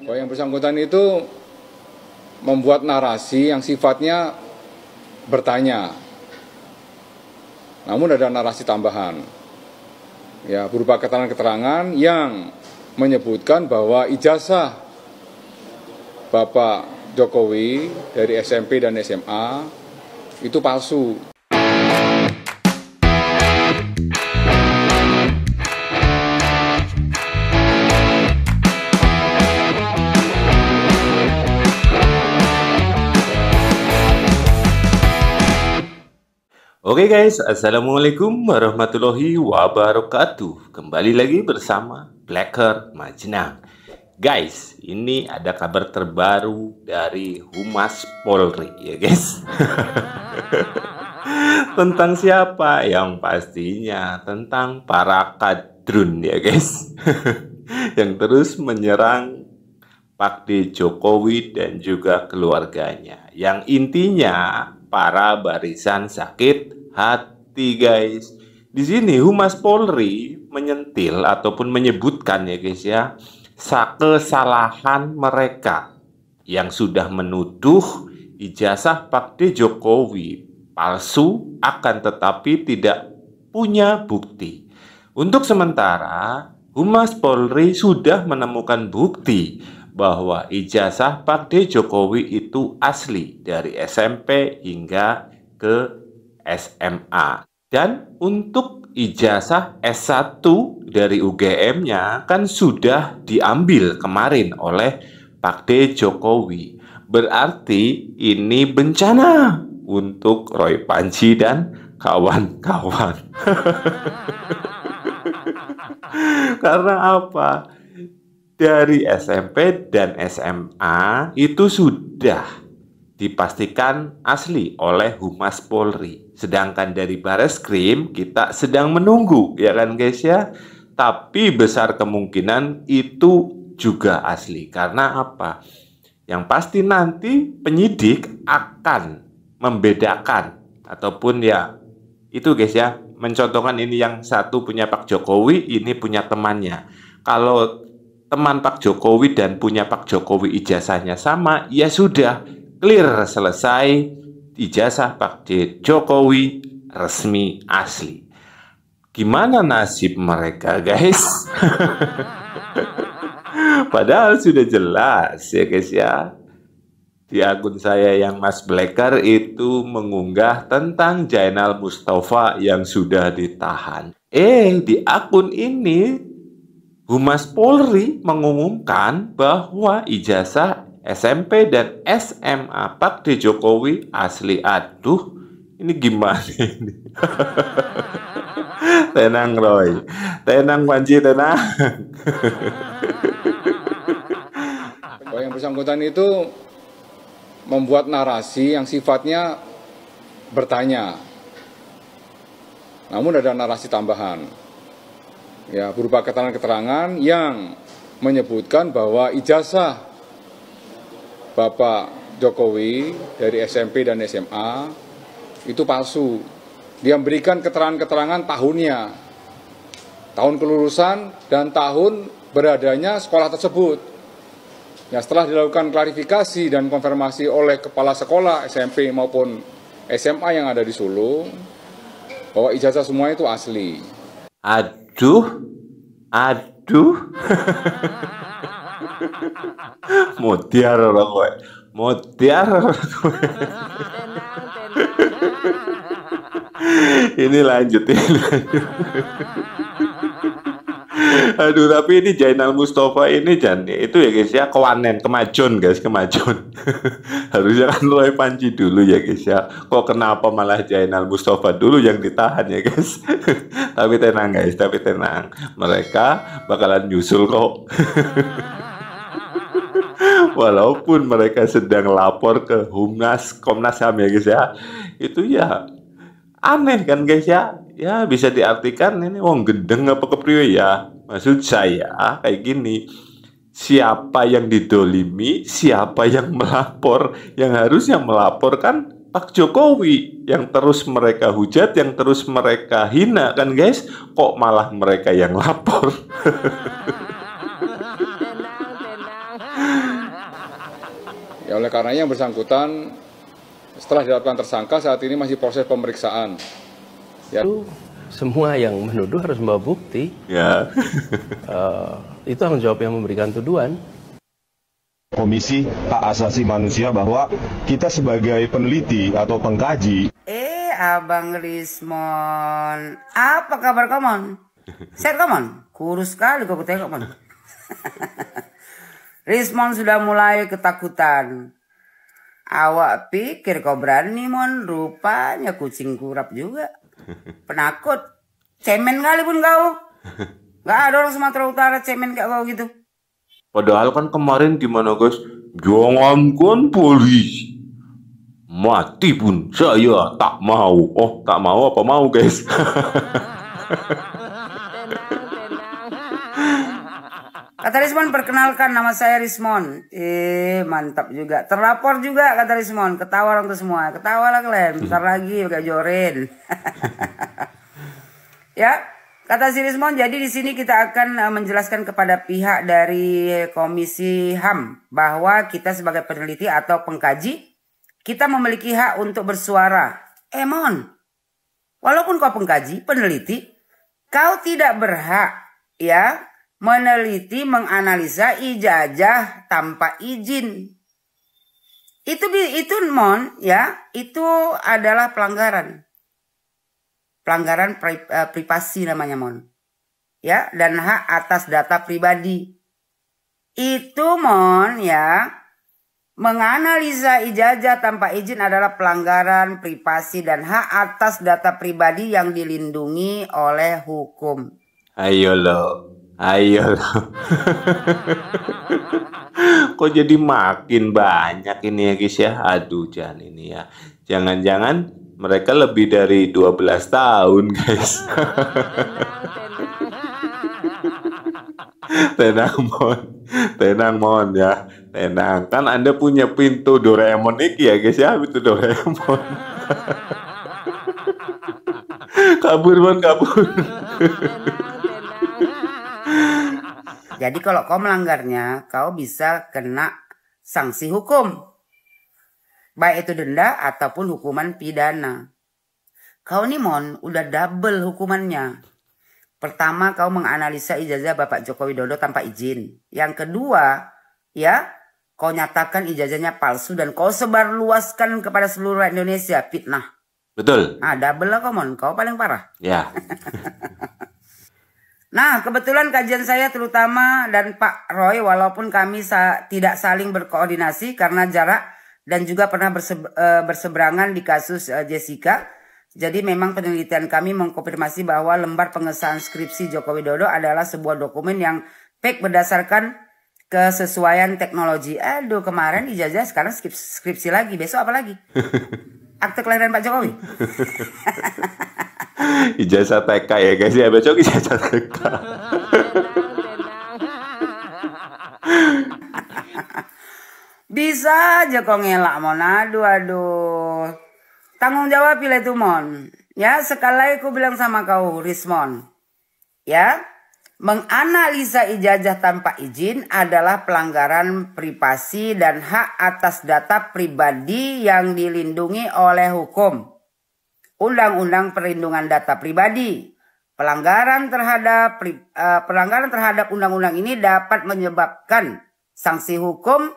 bahwa yang bersangkutan itu membuat narasi yang sifatnya bertanya. Namun ada narasi tambahan, ya, berupa keterangan-keterangan yang menyebutkan bahwa ijazah Bapak Jokowi dari SMP dan SMA itu palsu. Oke guys, Assalamualaikum warahmatullahi wabarakatuh. Kembali lagi bersama Blacker Majenang. Guys, ini ada kabar terbaru dari Humas Polri ya guys. Tentang siapa? Yang pastinya tentang para kadrun ya guys. Yang terus menyerang Pak D. Jokowi dan juga keluarganya. Yang intinya para barisan sakit hati guys. Di sini Humas Polri menyentil ataupun menyebutkan ya guys ya, kesalahan mereka yang sudah menuduh ijazah Pak D. Jokowi palsu akan tetapi tidak punya bukti. Untuk sementara Humas Polri sudah menemukan bukti bahwa ijazah Pak D. Jokowi itu asli dari SMP hingga ke SMA. Dan untuk ijazah S1 dari UGM-nya kan sudah diambil kemarin oleh Pak D. Jokowi. Berarti ini bencana untuk Roy Panji dan kawan-kawan. Karena apa? Dari SMP dan SMA itu sudah dipastikan asli oleh Humas Polri. Sedangkan dari Bareskrim kita sedang menunggu, ya kan guys ya. Tapi besar kemungkinan itu juga asli. Karena apa? Yang pasti nanti penyidik akan membedakan ataupun ya itu guys ya, mencontohkan ini yang satu punya Pak Jokowi, ini punya temannya. Kalau teman Pak Jokowi dan punya Pak Jokowi ijazahnya sama, ya sudah clear, selesai, ijazah Pak D. Jokowi resmi asli. Gimana nasib mereka guys? Padahal sudah jelas ya guys ya. Di akun saya yang Mas Blacker itu mengunggah tentang Jainal Mustafa yang sudah ditahan. Di akun ini Humas Polri mengumumkan bahwa ijazah SMP dan SMA Pak D. Jokowi asli. Aduh, ini gimana ini? Tenang Roy, tenang Panji, tenang. Bahwa yang bersangkutan itu membuat narasi yang sifatnya bertanya. Namun ada narasi tambahan, ya, berupa keterangan-keterangan yang menyebutkan bahwa ijazah Bapak Jokowi dari SMP dan SMA itu palsu. Dia memberikan keterangan-keterangan tahunnya, tahun kelulusan dan tahun beradanya sekolah tersebut. Ya, setelah dilakukan klarifikasi dan konfirmasi oleh kepala sekolah SMP maupun SMA yang ada di Solo, bahwa ijazah semua itu asli. Aduh. Mutiar orang gue. Ini lanjutin. Aduh, tapi ini Jainal Mustafa ini itu ya guys ya, kemajon guys. Harusnya kan Roy Panji dulu ya guys ya. Kok kenapa malah Jainal Mustafa dulu yang ditahan ya guys? Tapi tenang guys, mereka bakalan nyusul kok. Walaupun mereka sedang lapor ke Komnas HAM ya guys ya. Itu ya aneh kan guys ya. Ya bisa diartikan ini wong gendeng apa kepriwe ya. Maksud saya kayak gini, siapa yang didolimi, siapa yang melapor. Yang harusnya melaporkan Pak Jokowi, yang terus mereka hujat, yang terus mereka hina kan guys. Kok malah mereka yang lapor? Ya, oleh karenanya yang bersangkutan setelah ditetapkan tersangka saat ini masih proses pemeriksaan. Ya. Semua yang menuduh harus membawa bukti. Ya. Itu tanggung jawab yang memberikan tuduhan. Komisi Hak Asasi Manusia bahwa kita sebagai peneliti atau pengkaji. Abang Rismon, apa kabar kamu? Sehat kamu? Kurus sekali kok tengok kamu. Rismon sudah mulai ketakutan. Awak pikir kau berani, Mon? Rupanya kucing kurap juga. Penakut. Cemen kali pun kau. Gak ada orang Sumatera Utara cemen kayak kau gitu. Padahal kan kemarin gimana guys? Jangankan polisi, mati pun saya tak mau. Oh, tak mau apa mau guys? Kata Rismon, perkenalkan nama saya Rismon. Mantap juga. Terlapor juga kata Rismon. Ketawa orang tuh semua. Ketawa lah kalian. Bentar lagi pakai jorin. Ya, kata si Rismon. Jadi di sini kita akan menjelaskan kepada pihak dari Komisi HAM bahwa kita sebagai peneliti atau pengkaji, kita memiliki hak untuk bersuara. Mon, walaupun kau pengkaji, peneliti, kau tidak berhak ya meneliti, menganalisa ijazah tanpa izin. Itu Mon ya, itu adalah pelanggaran. Pelanggaran privasi namanya Mon. Ya, dan hak atas data pribadi. Itu Mon ya, menganalisa ijazah tanpa izin adalah pelanggaran privasi dan hak atas data pribadi yang dilindungi oleh hukum. Ayo lo. Kok jadi makin banyak ini ya guys ya. Aduh, jangan ini ya. Jangan-jangan mereka lebih dari 12 tahun guys. Tenang mon ya. Tenang. Kan Anda punya pintu Doraemon iki ya guys ya. Pintu Doraemon. Kabur mon, kabur. Jadi kalau kau melanggarnya, kau bisa kena sanksi hukum. Baik itu denda ataupun hukuman pidana. Kau nih Mon, udah double hukumannya. Pertama, kau menganalisa ijazah Bapak Joko Widodo tanpa izin. Yang kedua, ya, kau nyatakan ijazahnya palsu dan kau sebarluaskan kepada seluruh Indonesia, fitnah. Betul. Nah, double lah kau Mon, kau paling parah. Ya. Nah, kebetulan kajian saya terutama dan Pak Roy, walaupun kami tidak saling berkoordinasi karena jarak dan juga pernah berseberangan di kasus Jessica. Jadi memang penelitian kami mengkonfirmasi bahwa lembar pengesahan skripsi Joko Widodo adalah sebuah dokumen yang fake berdasarkan kesesuaian teknologi. Aduh, kemarin ijazah, sekarang skripsi lagi. Besok apa lagi? Akte kelahiran Pak Jokowi. Ijazah TK ya guys ya, besok ijazah TK. Bisa aja kok ngelak Mon. Aduh. Tanggung jawab pilih itu Mon. Ya, sekali lagi aku bilang sama kau Rismon. Ya, menganalisa ijazah tanpa izin adalah pelanggaran privasi dan hak atas data pribadi yang dilindungi oleh hukum. Undang-Undang Perlindungan Data Pribadi. Pelanggaran terhadap undang-undang ini dapat menyebabkan sanksi hukum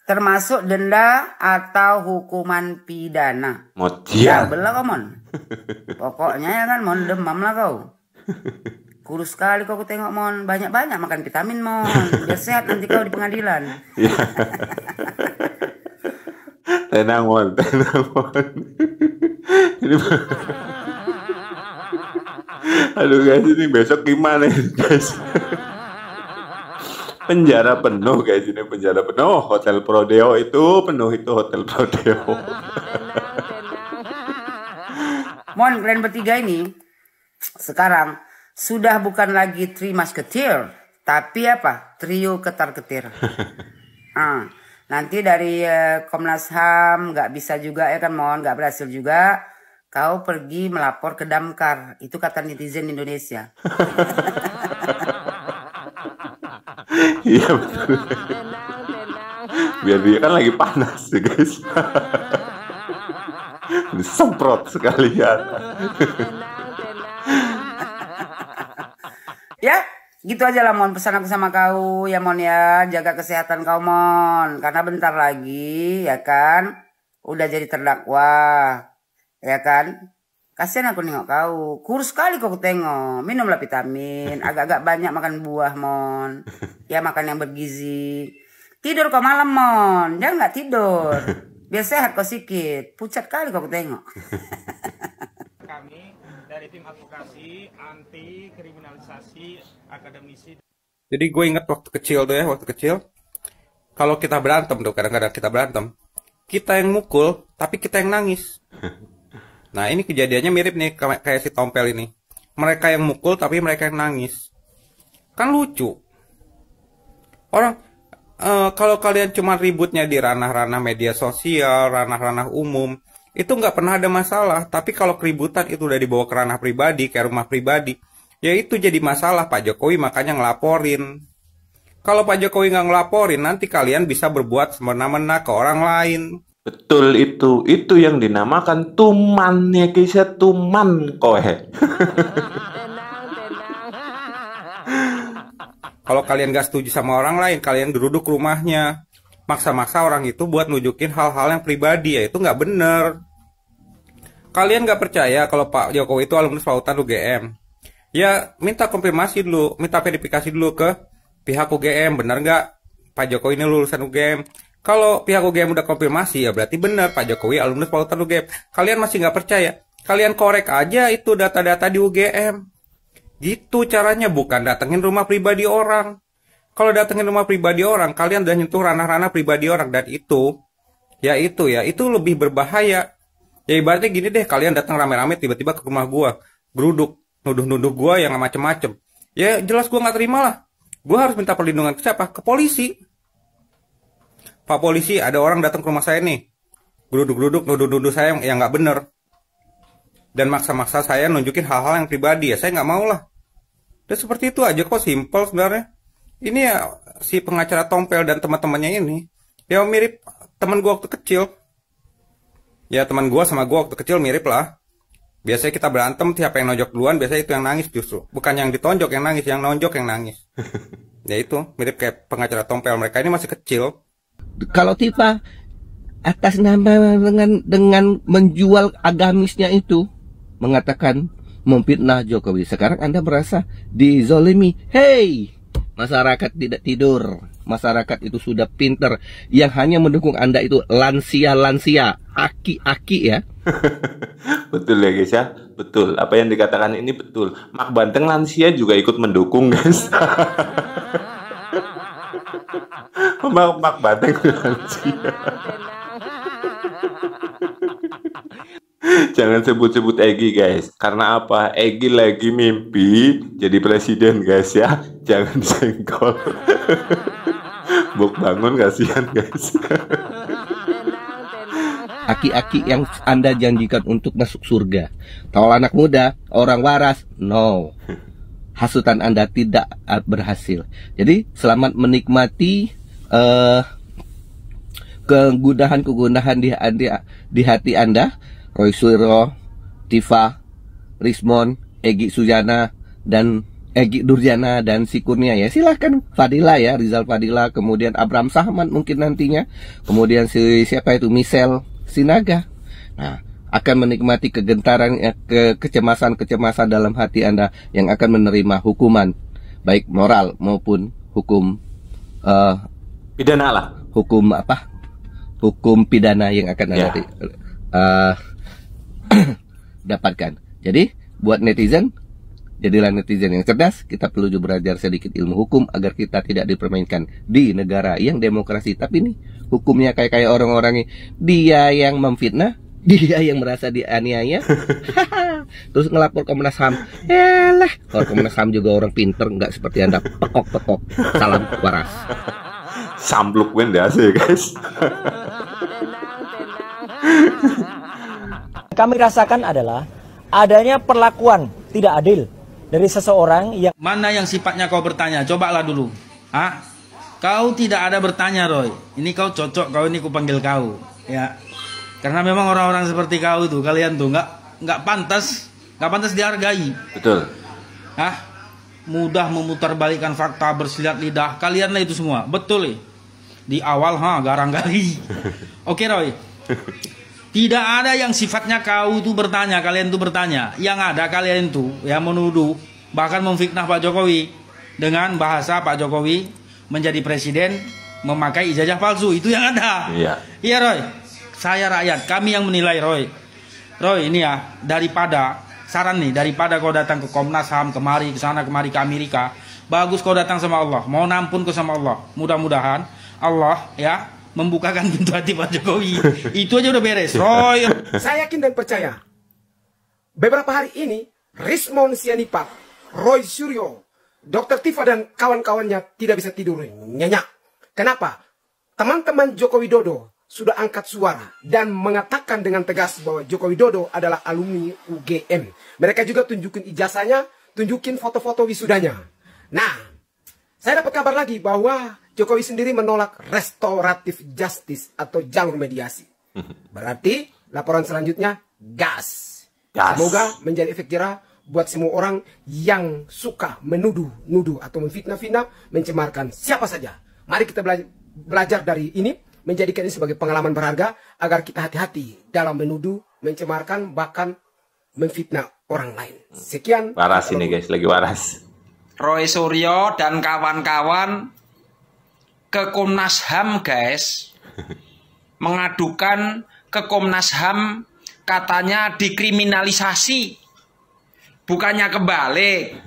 termasuk denda atau hukuman pidana. Ya, belah kau Mon. Pokoknya ya kan Mon, demam lah kau. Kurus sekali kau tengok Mon. Banyak-banyak makan vitamin Mon. Biar sehat nanti kau di pengadilan. Tenang Mon. Ini aduh guys, ini besok gimana ini guys? Penjara penuh guys, ini penjara penuh. Hotel Prodeo itu penuh, itu Hotel Prodeo. Mon, kalian bertiga ini sekarang sudah bukan lagi Three Musketeer, tapi apa? Trio ketar-ketir. Nanti dari Komnas HAM nggak bisa juga ya kan Mon, nggak berhasil juga. Kau pergi melapor ke Damkar. Itu kata netizen Indonesia. Iya betul. Biar dia kan lagi panas ya guys. Disemprot sekalian. Ya, gitu aja lah Mon, pesan aku sama kau ya Mon ya, jaga kesehatan kau Mon, karena bentar lagi ya kan udah jadi terdakwa ya kan. Kasian aku nengok kau, kurus sekali kau tengok. Minumlah vitamin, agak-agak banyak makan buah Mon, ya makan yang bergizi. Tidur kau malam Mon, jangan nggak tidur, biar sehat kau sikit. Pucat kali kau tengok. Kami dari tim advokasi anti kriminalisasi akademisi. Jadi gue inget waktu kecil tuh ya, waktu kecil kalau kita berantem tuh, kadang-kadang kita berantem, kita yang mukul tapi kita yang nangis. Nah ini kejadiannya mirip nih kayak si Tompel ini. Mereka yang mukul tapi mereka yang nangis. Kan lucu. Orang kalau kalian cuma ributnya di ranah-ranah media sosial, ranah-ranah umum, itu nggak pernah ada masalah. Tapi kalau keributan itu udah dibawa ke ranah pribadi, kayak rumah pribadi, ya itu jadi masalah. Pak Jokowi makanya ngelaporin. Kalau Pak Jokowi nggak ngelaporin, nanti kalian bisa berbuat semena-mena ke orang lain. Betul itu yang dinamakan tuman ya guys ya, tuman kowe. Kalau kalian gak setuju sama orang lain, kalian geruduk rumahnya, maksa-maksa orang itu buat nunjukin hal-hal yang pribadi, ya itu nggak bener. Kalian nggak percaya kalau Pak Jokowi itu alumnus Pautan UGM, ya minta konfirmasi dulu, minta verifikasi dulu ke pihak UGM, bener nggak Pak Jokowi ini lulusan UGM. Kalau pihak UGM udah konfirmasi, ya berarti bener Pak Jokowi alumnus Pautan UGM. Kalian masih nggak percaya, kalian korek aja itu data-data di UGM. Gitu caranya, bukan datengin rumah pribadi orang. Kalau datengin rumah pribadi orang, kalian udah nyentuh ranah-ranah pribadi orang, dan itu lebih berbahaya. Ya ibaratnya gini deh, kalian datang rame-rame tiba-tiba ke rumah gua, geruduk, nuduh-nuduh gua yang macem-macem. Ya jelas gua nggak terima lah. Gua harus minta perlindungan ke siapa? Ke polisi. Pak polisi, ada orang datang ke rumah saya nih, geruduk-geruduk, nuduh-nuduh saya yang nggak bener, dan maksa-maksa saya nunjukin hal-hal yang pribadi, ya saya nggak mau lah. Dan seperti itu aja kok, simple sebenarnya. Ini ya si pengacara Tompel dan teman-temannya ini, ya mirip teman gua waktu kecil. Ya teman gua sama gua waktu kecil mirip lah. Biasanya kita berantem, siapa yang nonjok duluan, biasanya itu yang nangis justru. Bukan yang ditonjok yang nangis, yang nonjok yang nangis. Ya itu, mirip kayak pengacara Tompel, mereka ini masih kecil. Kalau Tifa atas nama dengan menjual agamisnya itu mengatakan memfitnah Jokowi, sekarang Anda merasa dizolimi. Hey, masyarakat tidak tidur, masyarakat itu sudah pinter. Yang hanya mendukung Anda itu lansia-lansia, aki-aki ya. Betul ya guys ya, betul. Apa yang dikatakan ini betul. Mak Banteng lansia juga ikut mendukung guys. Mak Banteng lansia. Jangan sebut-sebut Egy guys. Karena apa? Egy lagi mimpi jadi presiden guys ya. Jangan senggol. Buk bangun, kasihan guys. Aki-aki yang Anda janjikan untuk masuk surga. Kalau anak muda, orang waras, no. Hasutan Anda tidak berhasil. Jadi selamat menikmati kegundahan-kegundahan di hati Anda. Roy Suryo, Tifa, Rismon, Egy Sujana, dan Egy Durjana, dan si Kurnia ya. Silahkan Fadila ya, Rizal Fadila, kemudian Abraham Sahman mungkin nantinya. Kemudian siapa itu, Michelle Sinaga. Nah, akan menikmati kegentaran, kecemasan dalam hati Anda yang akan menerima hukuman, baik moral maupun hukum pidana lah. Hukum apa? Hukum pidana yang akan Anda dapatkan. Jadi buat netizen, jadilah netizen yang cerdas. Kita perlu juga belajar sedikit ilmu hukum agar kita tidak dipermainkan di negara yang demokrasi. Tapi nih hukumnya kayak orang-orang ini, dia yang memfitnah, dia yang merasa dianiaya, terus ngelapor Komnas HAM. Kalau Komnas HAM juga orang pinter, nggak seperti Anda pekok-pekok. Salam waras. Sampluk wenda sih guys. Kami rasakan adalah adanya perlakuan tidak adil dari seseorang yang... Mana yang sifatnya kau bertanya? Cobalah dulu. Kau tidak ada bertanya, Roy. Ini kau cocok, kau ini kupanggil kau, ya. Karena memang orang-orang seperti kau itu, kalian tuh nggak pantas dihargai. Betul. Mudah memutarbalikkan fakta, bersilat lidah. Kalian lah itu semua, betul. Di awal garang kali. Oke, Roy. Tidak ada yang sifatnya kau itu bertanya, kalian itu bertanya. Yang ada kalian itu yang menuduh, bahkan memfitnah Pak Jokowi dengan bahasa Pak Jokowi menjadi presiden memakai ijazah palsu. Itu yang ada. Iya, Roy. Saya rakyat, kami yang menilai, Roy. Roy, ini ya, daripada kau datang ke Komnas HAM, kemari, ke sana, kemari, ke Amerika, bagus kau datang sama Allah. Mohon ampun ke sama Allah. Mudah-mudahan Allah ya membukakan pintu hati Pak Jokowi. Itu aja udah beres, Roy. Saya yakin dan percaya, beberapa hari ini, Rismon Sianipar, Roy Suryo, Dr. Tifa dan kawan-kawannya tidak bisa tidur nyenyak. Kenapa? Teman-teman Joko Widodo sudah angkat suara dan mengatakan dengan tegas bahwa Joko Widodo adalah alumni UGM. Mereka juga tunjukin ijazahnya, tunjukin foto-foto wisudanya. Nah, saya dapat kabar lagi bahwa Jokowi sendiri menolak restoratif justice atau jalur mediasi. Berarti laporan selanjutnya gas. Semoga menjadi efek jerah buat semua orang yang suka menuduh atau memfitnah-fitnah, mencemarkan siapa saja. Mari kita belajar dari ini, menjadikan ini sebagai pengalaman berharga agar kita hati-hati dalam menuduh, mencemarkan, bahkan memfitnah orang lain. Sekian. Waras ini guys, lagi waras. Roy Suryo dan kawan-kawan ke Komnas HAM, guys. Mengadukan ke Komnas HAM, katanya dikriminalisasi. Bukannya kebalik.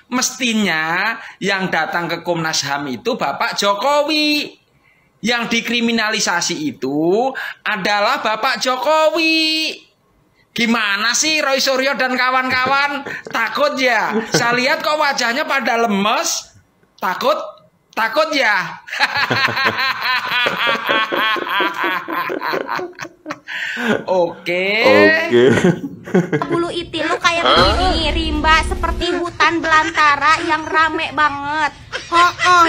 Mestinya yang datang ke Komnas HAM itu Bapak Jokowi. Yang dikriminalisasi itu adalah Bapak Jokowi. Gimana sih Roy Suryo dan kawan-kawan? Takut ya? Saya lihat kok wajahnya pada lemes. Takut ya? Oke. Bulu itil lu kayak begini, rimba seperti hutan belantara yang rame banget.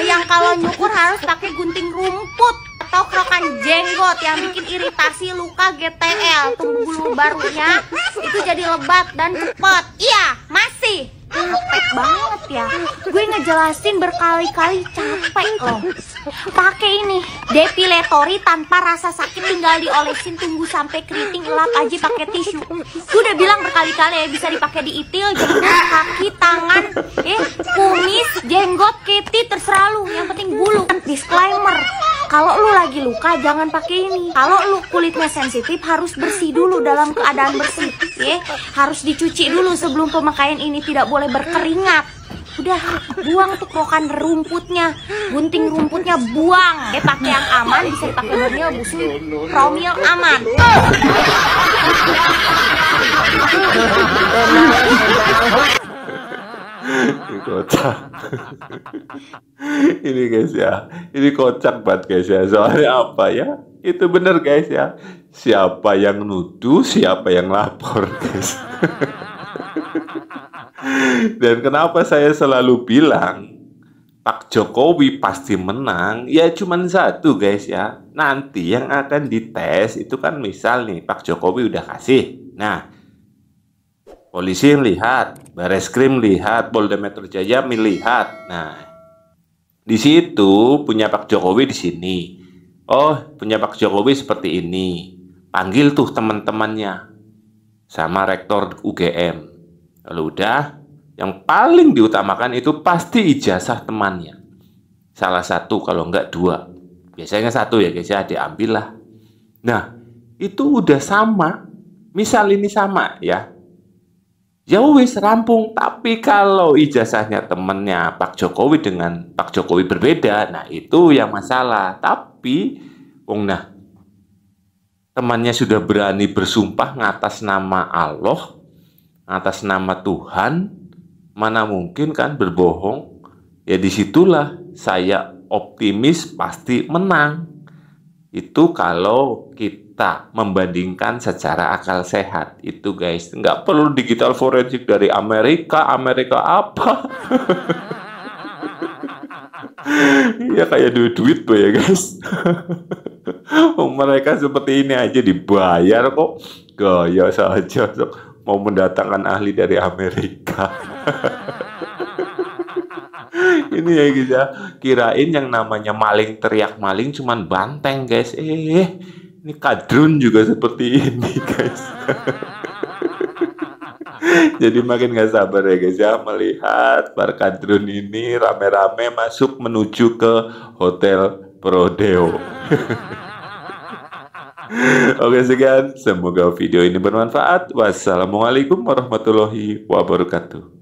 Yang kalau nyukur harus pakai gunting rumput atau kerokan jenggot yang bikin iritasi luka GTL. Tumbuh bulu barunya itu jadi lebat dan cepet. Iya, masih capek banget ya. Gue ngejelasin berkali-kali capek loh. Pakai ini depilatori tanpa rasa sakit, tinggal diolesin, tunggu sampai keriting, lap aja pakai tisu. Gue udah bilang berkali-kali ya, bisa dipakai di itil, jemput, kaki, tangan, kumis, jenggot, keti, terserah lu. Yang penting bulu. Disclaimer, kalau lu lagi luka jangan pakai ini. Kalau lu kulitnya sensitif harus bersih dulu dalam keadaan bersih, ya. Harus dicuci dulu sebelum pemakaian ini, tidak boleh berkeringat. Udah buang tuh kerokan rumputnya, gunting rumputnya buang. Pakai yang aman, bisa dipakai Borneo, Busul, Promil aman. Ini kocak. Ini guys ya, ini kocak banget guys ya. Soalnya apa ya? Itu bener guys ya. Siapa yang nuduh, siapa yang lapor guys. Dan kenapa saya selalu bilang Pak Jokowi pasti menang? Ya cuman satu guys ya. Nanti yang akan dites itu kan misal nih Pak Jokowi udah kasih. Nah, polisi lihat, Bareskrim lihat, Polda Metro Jaya melihat. Nah, di situ punya Pak Jokowi di sini. Oh, punya Pak Jokowi seperti ini. Panggil tuh teman-temannya sama rektor UGM. Lalu udah, yang paling diutamakan itu pasti ijazah temannya. Salah satu, kalau enggak dua. Biasanya satu ya guys ya, diambil lah. Nah, itu udah sama. Misal ini sama ya. Ya wis rampung. Tapi kalau ijazahnya temennya Pak Jokowi dengan Pak Jokowi berbeda, nah itu yang masalah. Tapi, nah, temannya sudah berani bersumpah ngatas nama Allah, atas nama Tuhan, mana mungkin kan berbohong? Ya disitulah saya optimis pasti menang. Itu kalau kita membandingkan secara akal sehat. Itu guys, nggak perlu digital forensik dari Amerika apa. Ya kayak duit-duit tuh ya guys. Mereka seperti ini aja dibayar kok. Gaya saja mau mendatangkan ahli dari Amerika. Ini ya guys ya, kirain yang namanya maling teriak maling cuman banteng guys. Ini kadrun juga seperti ini guys. Jadi makin gak sabar ya guys ya melihat para kadrun ini rame-rame masuk menuju ke Hotel Prodeo. Oke sekian, semoga video ini bermanfaat. Wassalamualaikum warahmatullahi wabarakatuh.